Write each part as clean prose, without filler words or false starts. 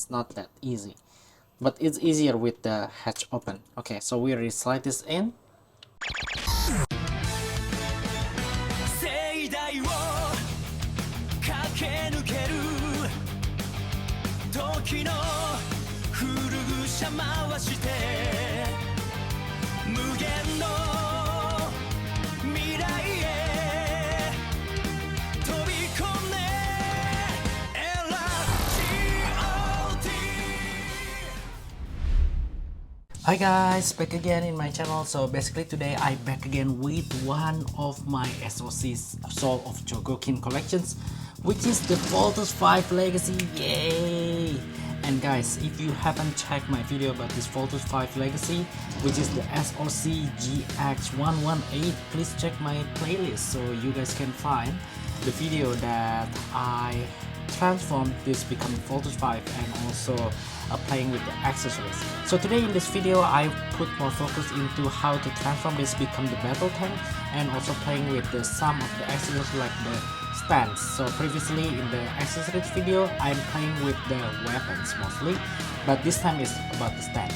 it's not that easy, but it's easier with the hatch open. Okay, so we already slide this in. Hi guys, back again in my channel. So basically today I back again with one of my SOC's Soul of Chogokin collections, which is the Voltus 5 Legacy. Yay! And guys, if you haven't checked my video about this Voltus 5 Legacy, which is the SOC GX-118, please check my playlist so you guys can find the video that I transformed this becoming Voltus 5 and also playing with the accessories. So today in this video I put more focus into how to transform this become the battle tank, and also playing with some of the accessories like the stands. So previously in the accessories video I'm playing with the weapons mostly, but this time is about the stand.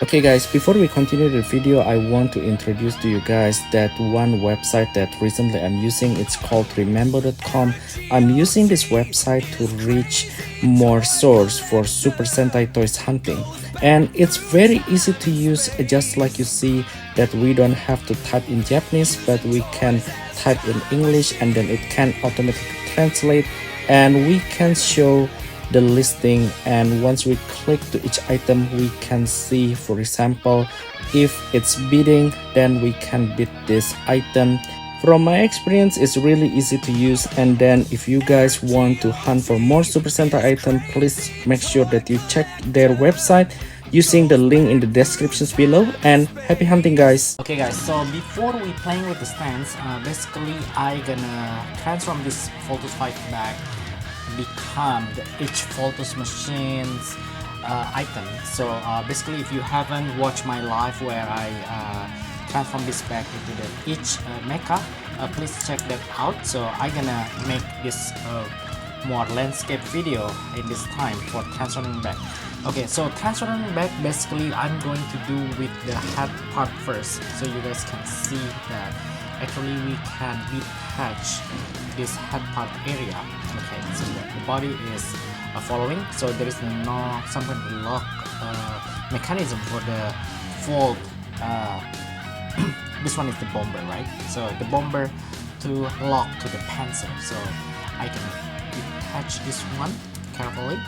Okay guys, before we continue the video, I want to introduce to you guys that one website that recently I'm using. It's called remember.com. I'm using this website to reach more source for Super Sentai toys hunting, and it's very easy to use. Just like you see that we don't have to type in Japanese, but we can type in English and then it can automatically translate, and we can show the listing, and once we click to each item we can see, for example, if it's bidding, then we can bid this item. From my experience, it's really easy to use. And then if you guys want to hunt for more Super Sentai items, please make sure that you check their website using the link in the descriptions below, and happy hunting guys. Okay guys, so before we playing with the stands, basically I gonna transform this Voltus 5 bag become each Voltus machine's item. So basically if you haven't watched my live where I transform this back into the each mecha, please check that out. So I'm gonna make this more landscape video in this time for transforming back. Okay, so transforming back, basically I'm going to do with the head part first, so you guys can see that actually we can detach this head part area. Okay, so the body is following, so there is no some kind of lock mechanism for the fold. This one is the bomber, right? So the bomber to lock to the pencil, so I can detach this one carefully.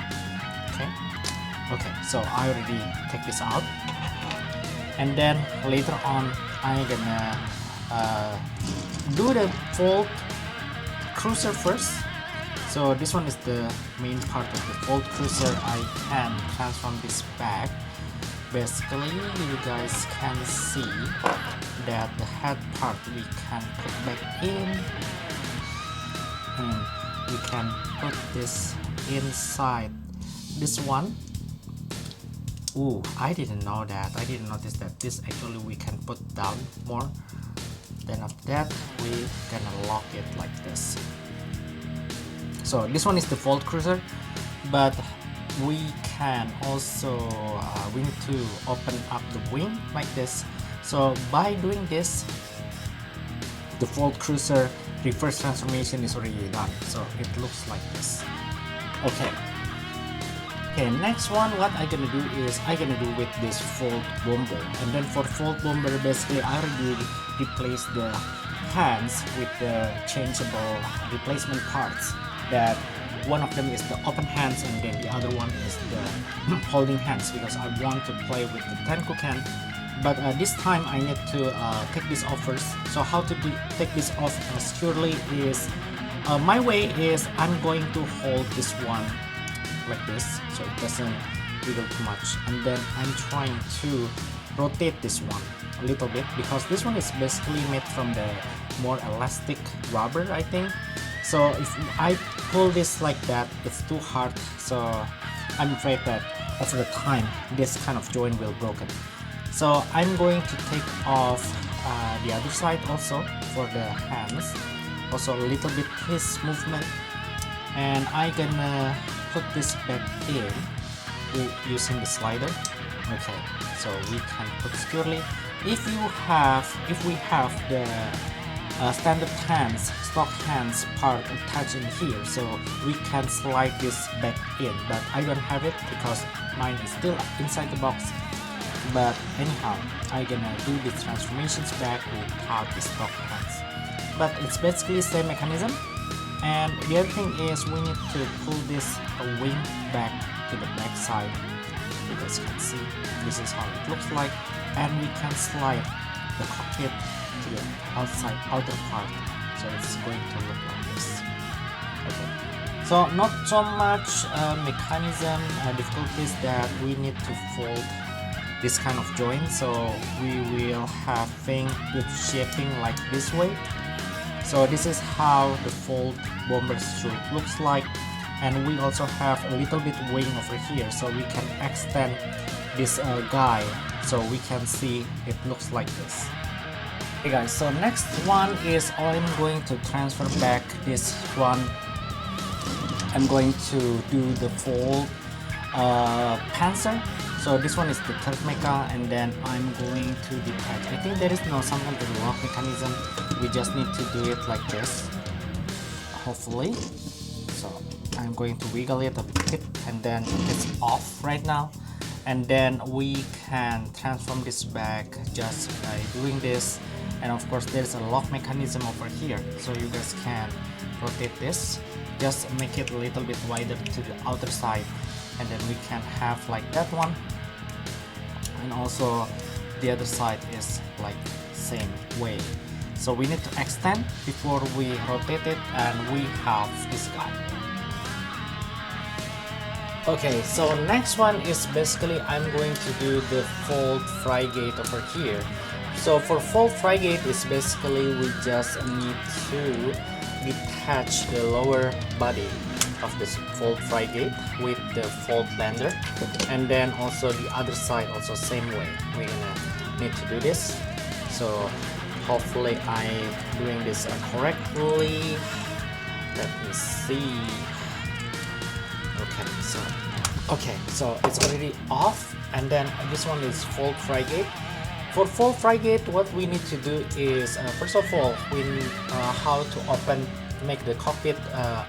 Okay, so I already take this out, and then later on I'm gonna do the fold cruiser first. So this one is the main part of the fold cruiser. I can transform this back. Basically you guys can see that the head part we can put back in, and we can put this inside this one. Ooh, I didn't know that. I didn't notice that this actually we can put down more. Then after that we gonna lock it like this. So this one is the fold cruiser, but we can also we need to open up the wing like this. So by doing this, the fold cruiser reverse transformation is already done, so it looks like this. Okay, next one, what I'm gonna do is I'm gonna do with this fold bomber. And then for fold bomber, basically I already replaced the hands with the changeable replacement parts. That one of them is the open hands, and then the other one is the holding hands, because I want to play with the Tenkuken. But this time I need to take this off first. So how to take this off securely is my way is I'm going to hold this one like this so it doesn't wiggle too much, and then I'm trying to rotate this one a little bit, because this one is basically made from the more elastic rubber, I think. So if I pull this like that, it's too hard, so I'm afraid that over the time this kind of joint will broken. So I'm going to take off the other side also for the hands, also a little bit twist movement, and I'm gonna put this back in using the slider. Okay, so we can put securely. If we have the standard hands, stock hands part attached in here, so we can slide this back in, but I don't have it because mine is still inside the box. But anyhow, I'm gonna do the transformations back without the stock hands, but it's basically same mechanism. And the other thing is we need to pull this wing back to the back side. You guys can see this is how it looks like, and we can slide the cockpit to the outer part, so it's going to look like this. Okay, so not so much mechanism difficulties that we need to fold this kind of joint, so we will have thing with shaping like this way. So this is how the fold bomber suit looks like, and we also have a little bit wing over here, so we can extend this guy so we can see it looks like this. Okay guys, so next one is I'm going to transfer back this one. I'm going to do the fold Panzer. So this one is the third mecha, and then I'm going to detach. I think there is no some kind of lock mechanism. We just need to do it like this, hopefully. So I'm going to wiggle it a bit, and then it's off right now. And then we can transform this back just by doing this. And of course there's a lock mechanism over here, so you guys can rotate this, just make it a little bit wider to the outer side, and then we can have like that one, and also the other side is like same way. So we need to extend before we rotate it, and we have this guy. Okay, so next one is basically I'm going to do the fold frigate over here. So for fold frigate is basically we just need to detach the lower body of this fold frigate with the fold lander, and then also the other side also same way. We're gonna need to do this. So hopefully I'm doing this correctly. Let me see. Okay, so it's already off, and then this one is fold frigate. For fold frigate, what we need to do is first of all, we need how to make the cockpit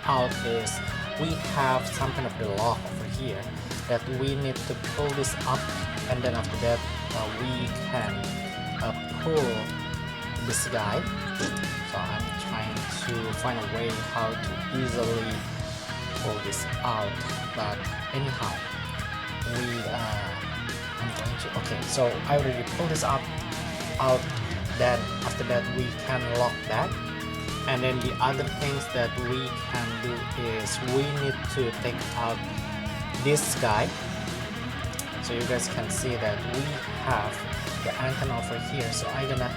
out is we have some kind of the lock over here that we need to pull this up, and then after that we can pull this guy. So I'm trying to find a way how to easily pull this out, but anyhow I'm going to, okay, so I already pulled this out, then after that we can lock that. And then the other things that we can do is we need to take out this guy, so you guys can see that we have the antenna over here. So I'm gonna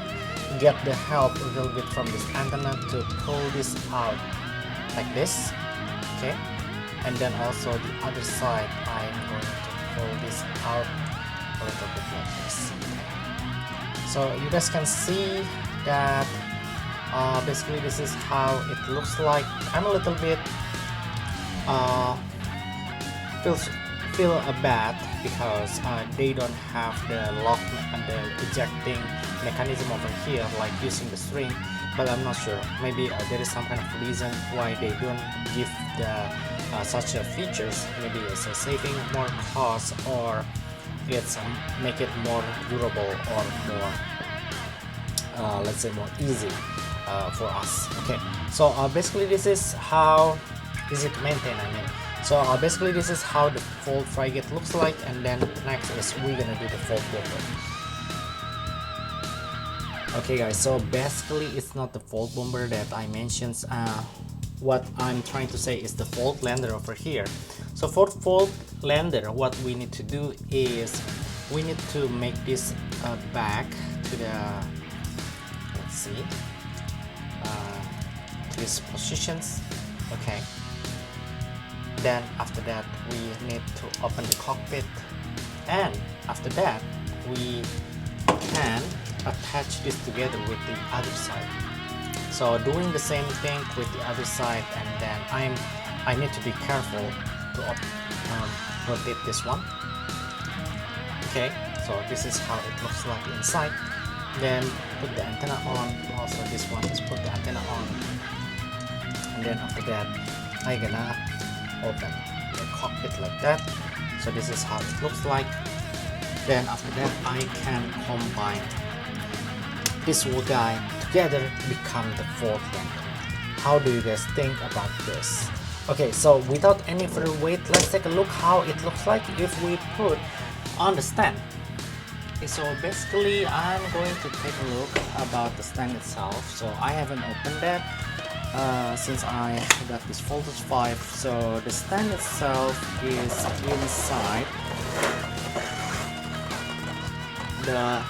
get the help a little bit from this antenna to pull this out like this, okay. And then also the other side I'm going to pull this out a little bit like this. So you guys can see that basically this is how it looks like. I'm a little bit feel bad because they don't have the lock and the ejecting mechanism over here like using the string, but I'm not sure. Maybe there is some kind of reason why they don't give the such features. Maybe it's saving more cost, or it's make it more durable or more let's say more easy for us. Okay, so basically this is how easy to maintain, I mean. So basically this is how the fold frigate looks like, and then next is we're gonna do the fold bomber. Okay guys, so basically it's not the fold bomber that I mentioned. What I'm trying to say is the fold lander over here. So for fold lander, what we need to do is we need to make this back to the, let's see, to these positions. Okay, then after that we need to open the cockpit, and after that we can attach this together with the other side. So doing the same thing with the other side, and then I need to be careful to rotate this one. Okay, so this is how it looks like inside. Then put the antenna on. Also this one is put the antenna on, and then after that I'm gonna open the cockpit like that. So this is how it looks like. Then after that I can combine this wood guy together, become the fourth lander. How do you guys think about this? Okay, so without any further wait, let's take a look how it looks like if we put on the stand. Okay, so basically I'm going to take a look about the stand itself. So I haven't opened that since I got this Voltage 5. So the stand itself is inside the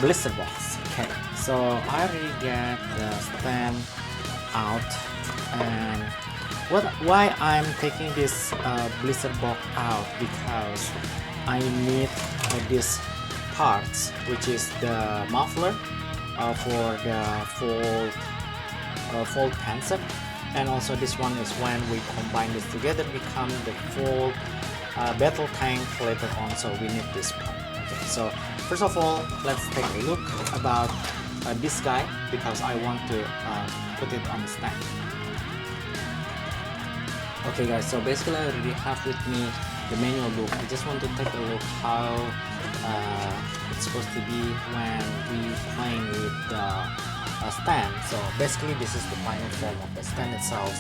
blister box. Okay, so I already get the stand out, and why I'm taking this blister box out, because I need these parts, which is the muffler for the fold pencil, and also this one is when we combine this together become the full battle tank later on, so we need this part. Okay, so first of all, let's take a look about this guy, because I want to put it on the stand. Okay guys, so basically I already have with me the manual book. I just want to take a look how it's supposed to be when we playing with the stand. So basically this is the final form of the stand itself.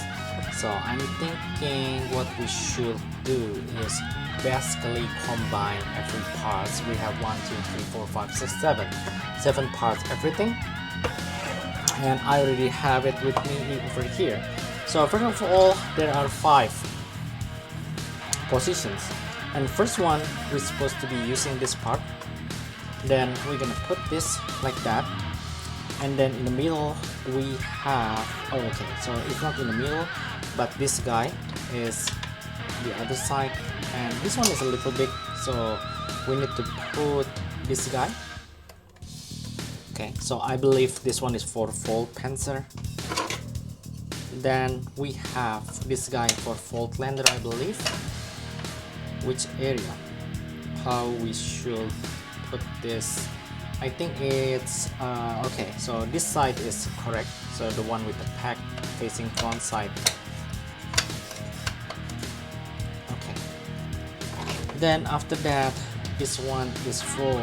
So I'm thinking what we should do is basically combine every parts. We have 1, 2, 3, 4, 5, 6, 7 parts, everything, and I already have it with me over here. So first of all, there are 5 positions, and first one we're supposed to be using this part. Then we're gonna put this like that, and then in the middle we have, oh okay, so it's not in the middle, but this guy is the other side, and this one is a little big, so we need to put this guy. Okay, so I believe this one is for fold pencil. Then we have this guy for fold lander, I believe. Which area, how we should put this? I think it's okay, so this side is correct, so the one with the pack facing front side. Okay, then after that, this one is for,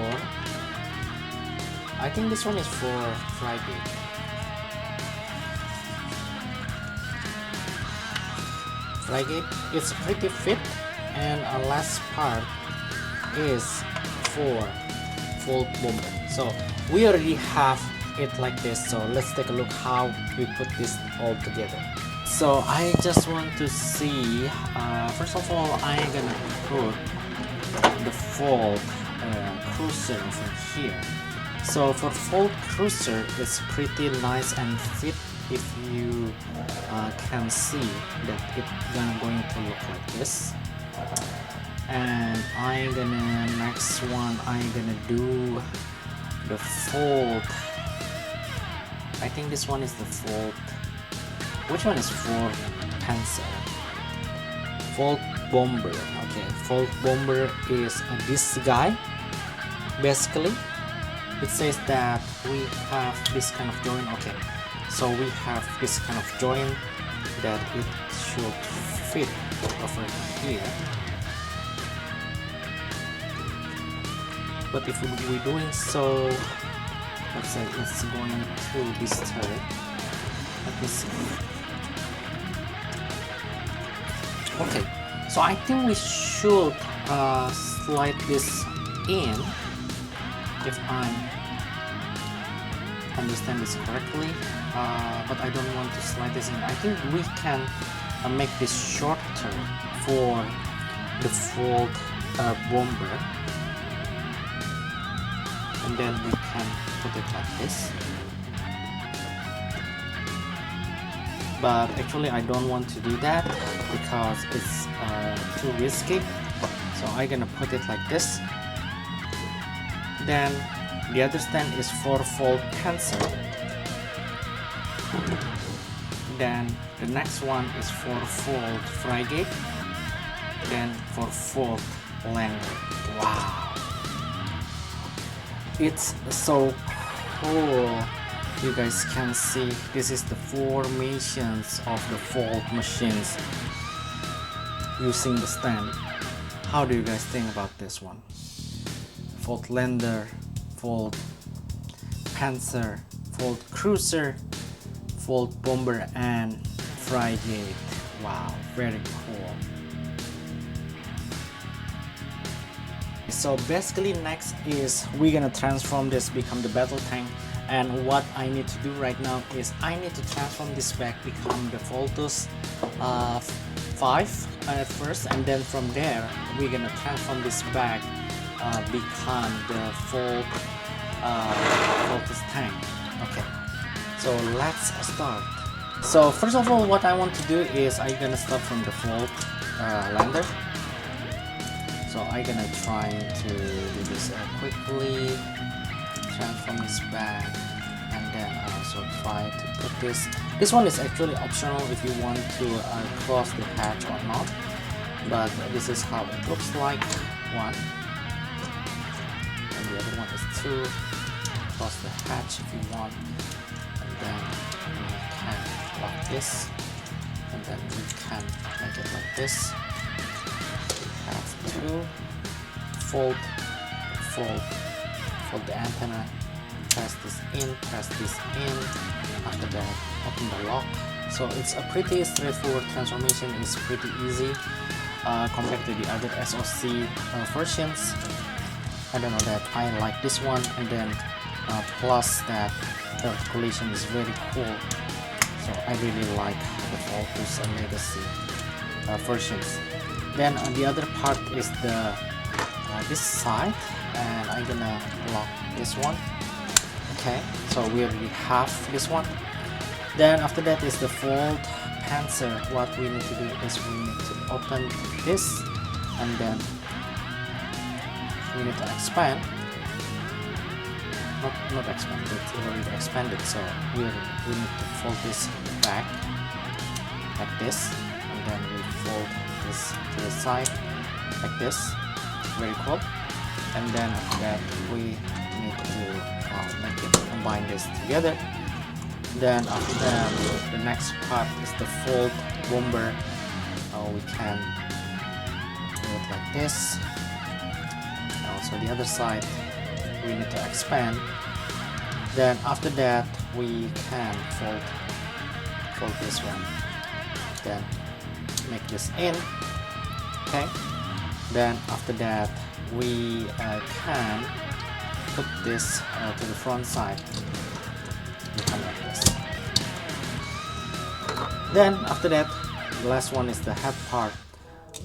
I think this one is for Friday. Frigate, it's pretty fit, and our last part is for fold bomber. So we already have it like this, so let's take a look how we put this all together. So I just want to see, first of all I'm gonna put the fold cruiser from here. So for fold cruiser, it's pretty nice and fit. If you can see that it's going to look like this, and I'm gonna next one I'm gonna do the fold. I think this one is the fold. Which one is fold pencil? Fold bomber. Okay, fold bomber is this guy. Basically it says that we have this kind of joint. Okay, so we have this kind of joint that it should fit over here. But if we're doing so, let's say it's going through this turret. Let me see. Okay, so I think we should slide this in, if I understand this correctly, but I don't want to slide this in. I think we can make this shorter for the fold bomber, and then we can put it like this. But actually I don't want to do that because it's too risky, so I'm gonna put it like this. Then the other stand is for fold pencil. Then the next one is for fold frigate. Then for fold lender, wow, it's so cool. You guys can see this is the formations of the fold machines using the stand. How do you guys think about this one? Fold lender, fold panzer, fold cruiser, fold bomber, and frigate. Wow, very cool. So basically next is we're gonna transform this become the battle tank, and what I need to do right now is I need to transform this back become the Voltus 5 at first, and then from there we're gonna transform this back become the Voltus tank. Okay, so let's start. So first of all, what I want to do is I'm gonna start from the Volt lander. So I'm gonna try to do this quickly, transform this back, and then I also try to put this. This one is actually optional if you want to close the hatch or not, but this is how it looks like. One, and the other one is two. Close the hatch if you want, and then we can lock this, and then we can make it like this. Have two, fold the antenna, press this in, after that open the lock. So it's a pretty straightforward transformation. It's pretty easy compared to the other SOC versions. I don't know, that I like this one, and then plus that the articulation is very cool. So I really like the Voltus and Legacy versions. Then the other part is the this side, and I'm gonna lock this one. Okay, so we already have this one. Then after that is the fold panzer. What we need to do is we need to open this, and then we need to expand. Not expand, it's already expanded. So we need to fold this back like this, and then we fold this to the side like this. Very cool. And then after that we need to make it combine this together. Then after that the next part is the fold bomber. We can do it like this. And also the other side we need to expand. Then after that we can fold this one, then make this in. Okay, then after that we can put this to the front side, become like this. Then after that the last one is the head part.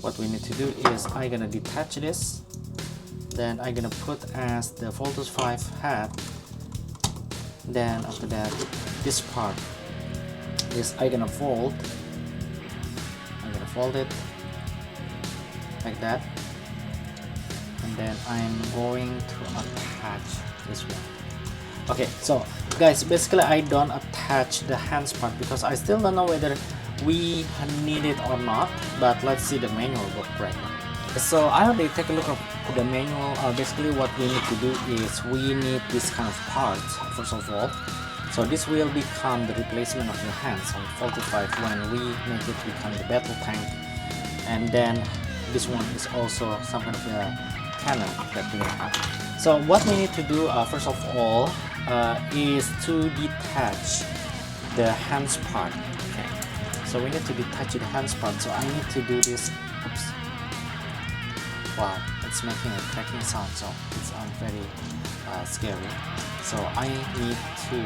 What we need to do is I'm gonna detach this, then I'm gonna put as the Voltus 5 head. Then after that this part is I'm gonna fold it like that, and then I'm going to attach this one. Okay, so guys, basically I don't attach the hands part because I still don't know whether we need it or not, but let's see the manual book right now. So I already take a look at the manual. Basically what we need to do is we need this kind of parts first of all. So this will become the replacement of the hands on Voltus 5 when we make it become the battle tank. And then this one is also some kind of the cannon that we have. So what we need to do first of all is to detach the hands part. Okay, so we need to detach the hands part. So I need to do this. Oops. Wow, it's making a cracking sound, so it's very scary. So I need to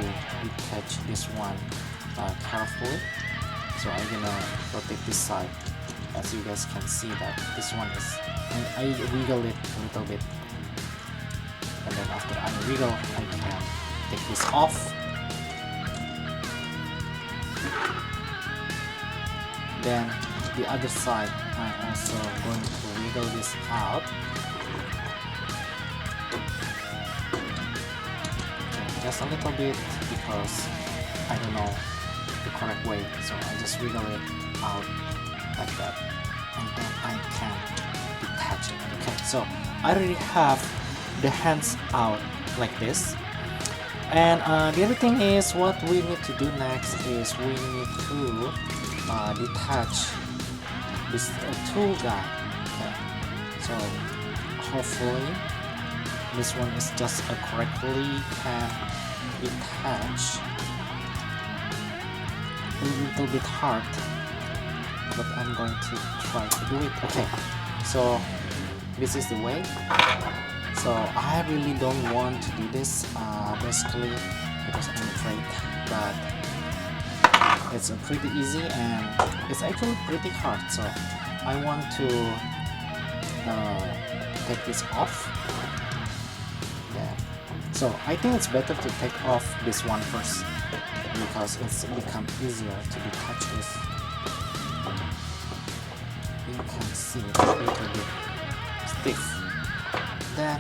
detach this one carefully. So I'm gonna rotate this side. As you guys can see that this one is, I wiggle it a little bit, and then after I wiggle I can take this off. Then the other side I'm also going to wiggle this out. Okay, just a little bit because I don't know the correct way, so I just wiggle it out like that, and and I can detach it. Okay, so I already have the hands out like this. And the other thing is, what we need to do next is we need to detach this tool guy. Okay, so hopefully this one is just correctly can detach. A little bit hard, but I'm going to try to do it. Okay, so this is the way. So I really don't want to do this basically because I'm afraid, but it's pretty easy and it's actually pretty hard. So I want to take this off. Yeah. So I think it's better to take off this one first because it's become easier to detach this. You can see it's a little bit stiff. Then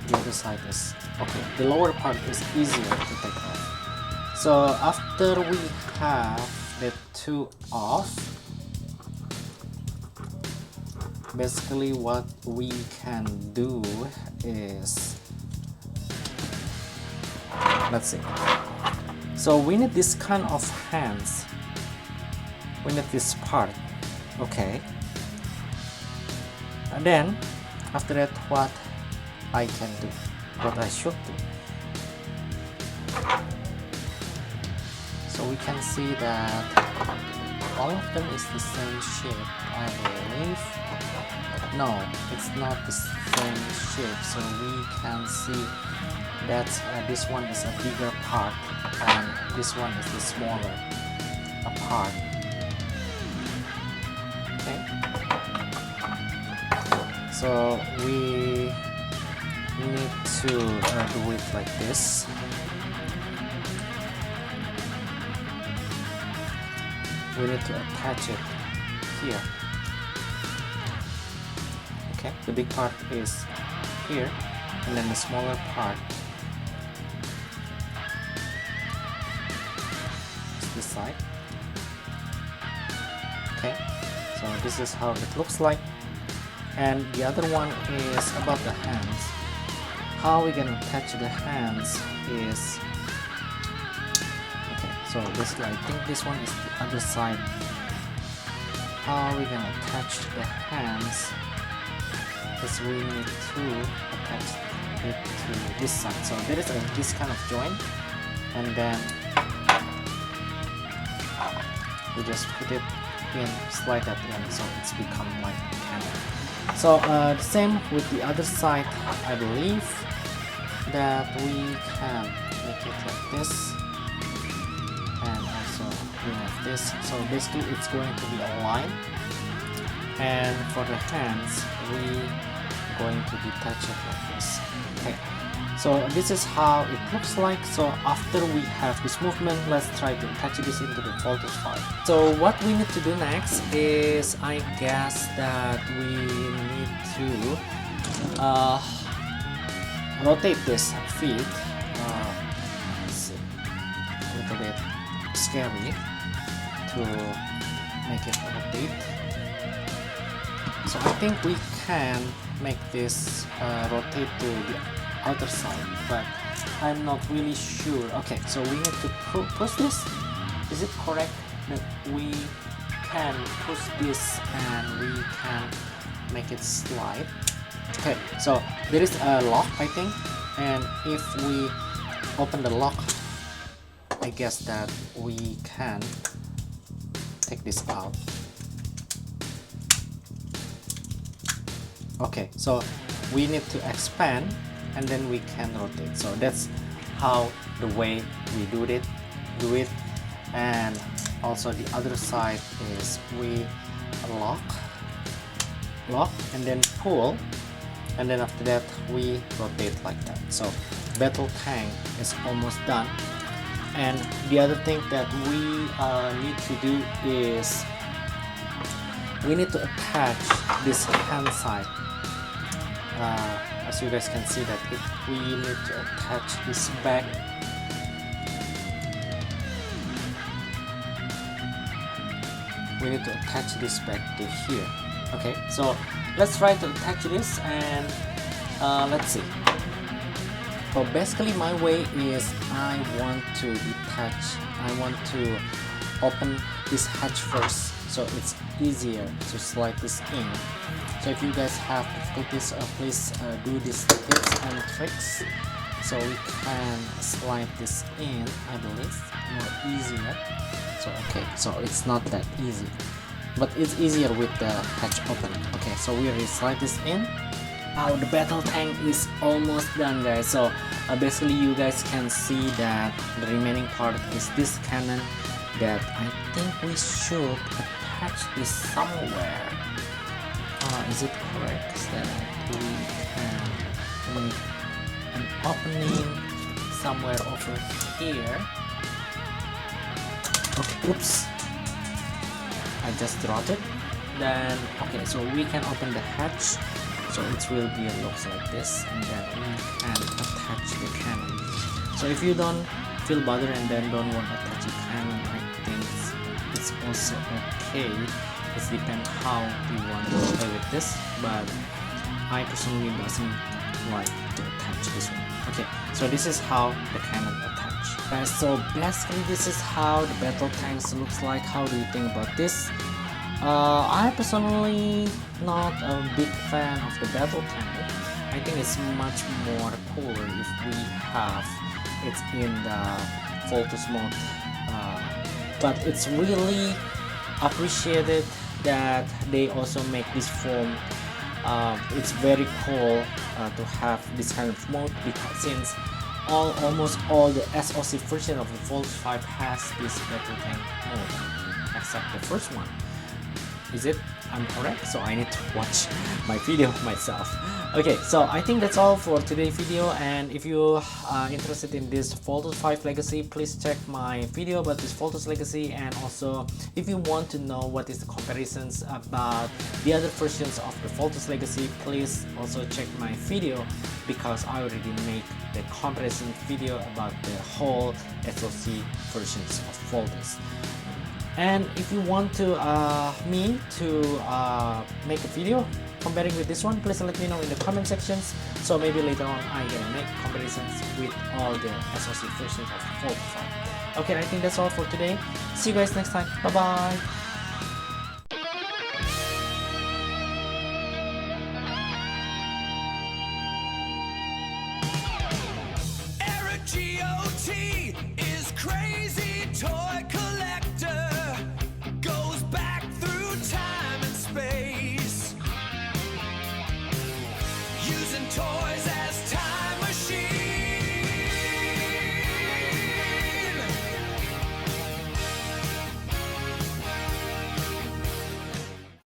the other side is okay. The lower part is easier to take off. So after we have the two off, basically what we can do is, let's see. So we need this kind of hands. We need this part. Okay. And then after that, what I can do, what I should do. So we can see that all of them is the same shape, I believe. No, it's not the same shape. So we can see that this one is a bigger part and this one is the smaller part. Okay. So we need to do it like this. We need to attach it here. Okay, the big part is here, and then the smaller part is this side. Okay, so this is how it looks like. And the other one is about the hands. How we gonna attach the hands is, okay, so basically I think this one is the other side. How we gonna attach the hands is we need to attach it to this side. So there is this kind of joint, and then we just put it in, slide that in, so it's become like a camera. So the same with the other side. I believe that we can make it like this, and also we have this. So basically it's going to be a line, and for the hands we going to detach it like this. Okay, so this is how it looks like. So after we have this movement, let's try to attach this into the voltage file. So what we need to do next is, I guess that we need to rotate this feet. It's a little bit scary to make it rotate. So I think we can make this rotate to the other side, but I'm not really sure. Okay, so we need to push this. Is it correct that we can push this and we can make it slide? Okay, so there is a lock, I think, and if we open the lock, I guess that we can take this out. Okay, so we need to expand and then we can rotate. So that's how the way we do it. And also the other side is we lock and then pull, and then after that we rotate like that. So battle tank is almost done. And the other thing that we need to do is we need to attach this hand side. As you guys can see that we need to attach this back. We need to attach this back to here. Okay, so let's try to attach this, and let's see. So basically my way is I want to open this hatch first, so it's easier to slide this in. So if you guys have difficulties, please do these tips and tricks, so we can slide this in, I believe, more easier. So okay, so it's not that easy, but it's easier with the hatch open. Okay, so we already slide this in. Now the battle tank is almost done, guys. So basically you guys can see that the remaining part is this cannon that I think we should attach this somewhere. Is it correct that we can make an opening somewhere over here? Okay, oops, I just dropped it. Then okay, so we can open the hatch, so it will be looks like this, and then we can attach the cannon. So if you don't feel bothered and then don't want to attach the cannon, I think it's also okay. It depends how you want to play with this, but I personally doesn't like to attach this one. Okay, so this is how the cannon attach. Guys, so basically this is how the battle tanks looks like. How do you think about this? I personally not a big fan of the battle tank. I think it's much more cooler if we have it in the Voltus mode, but it's really appreciated that they also make this form. It's very cool to have this kind of mode, because since almost all the SOC version of the Voltus 5 has this battle tank mode, except the first one. Is it? I'm correct, so I need to watch my video myself. Okay, so I think that's all for today's video, and if you are interested in this Voltus 5 Legacy, please check my video about this Voltus Legacy, and also if you want to know what is the comparisons about the other versions of the Voltus Legacy, please also check my video, because I already make the comparison video about the whole SOC versions of Voltus. And if you want to me to make a video comparing with this one, please let me know in the comment sections, so maybe later on I'm gonna make comparisons with all the SOC versions of Voltus 5. Okay, I think that's all for today. See you guys next time. Bye bye. G.O.T. is crazy toy collector, goes back through time and space, using toys as